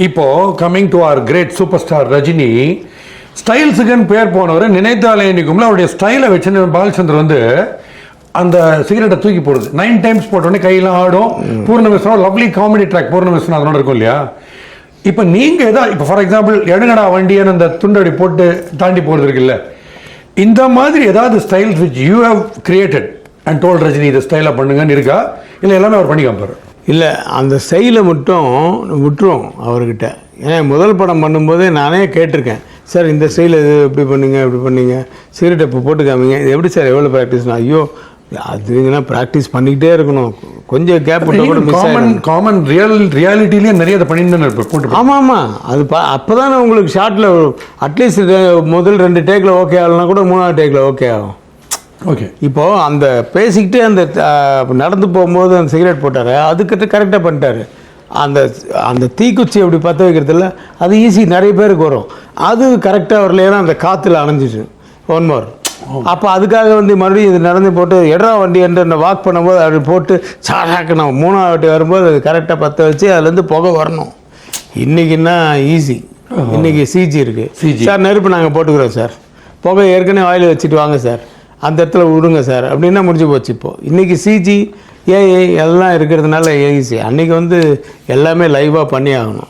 இப்போது coming to our great superstar Rajini, ஸ்டைல்ஸுக்குன்னு பேர் போனவர் நினைத்தாலே நிற்கும்ல அவருடைய ஸ்டைலை வச்சு பாலச்சந்தர் வந்து அந்த சிகரெட்டை தூக்கி போடுது. 9 டைம்ஸ் போட்டோடனே கையெல்லாம் ஆடும். பூர்ண விஸ்வநாத் லவ்லி காமெடி ட்ராக் பூர்ண விஸ்வநாதனோட இருக்கும் இல்லையா? இப்போ நீங்கள் எதாவது இப்போ ஃபார் எக்ஸாம்பிள் எடுங்கடா வண்டின்னு அந்த துண்டடி போட்டு தாண்டி போகிறது இருக்குல்ல, இந்த மாதிரி ஏதாவது styles which you have created and told Rajini இதை ஸ்டைலாக பண்ணுங்கன்னு இருக்கா, இல்லை எல்லாமே அவர் பண்ணி காமிப்பார்? இல்லை, அந்த ஸ்டைலை மட்டும் விட்டுரும் அவர்கிட்ட. ஏன்னா முதல் படம் பண்ணும்போதே நானே கேட்டிருக்கேன், சார் இந்த ஸ்டைல் இது எப்படி பண்ணீங்க இப்படி பண்ணீங்க, சிகரெட்டை இப்போ போட்டு காமிங்க, இது எப்படி சார் எவ்வளோ ப்ராக்டிஸ்னா? ஐயோ அதுங்கன்னா ப்ராக்டிஸ் பண்ணிக்கிட்டே இருக்கணும், கொஞ்சம் கேப் காமன் ரியாலிட்டிலேயே நிறைய அதை பண்ணிட்டு தான் இருப்பேன் போட்டு. ஆமாம் ஆமாம், அது அப்போ தானே உங்களுக்கு ஷார்ட்டில் அட்லீஸ்ட் முதல் 2 டேக்கில் ஓகே ஆகலனா கூட 3ஆவது டேக்கில் ஓகே ஆகும். ஓகே, இப்போது அந்த பேசிக்கிட்டே அந்த நடந்து போகும்போது அந்த சிகரெட் போட்டார், அதுக்கிட்ட கரெக்டாக பண்ணிட்டார். அந்த அந்த தீக்குச்சி அப்படி பற்ற வைக்கிறதில்ல, அது ஈஸி, நிறைய பேருக்கு வரும். அது கரெக்டாக வரலைன்னா அந்த காற்றுல அணைஞ்சிச்சு ஒன் மோர். அப்போ அதுக்காக வந்து மறுபடியும் இது நடந்து போட்டு எட்ரா வண்டி என்று வாக் பண்ணும்போது அப்படி போட்டு சாடாக்கணும். 3ஆவது வாட்டி வரும்போது அது கரெக்டாக பற்ற வச்சு அதுலேருந்து புகை வரணும். இன்றைக்கின்னா ஈஸி, இன்றைக்கி சிஜி இருக்குது சார், நெருப்பு நாங்கள் போட்டுக்கிறோம் சார், புகை ஏற்கனவே வாயில் வச்சுட்டு வாங்க சார், அந்த இடத்துல விடுங்க சார் அப்படின்னா முடிஞ்சு போச்சு. இப்போது இன்றைக்கி சிஜி ஏஐ எல்லாம் இருக்கிறதுனால ஈஸி. அன்றைக்கி வந்து எல்லாமே லைவாக பண்ணி ஆகணும்.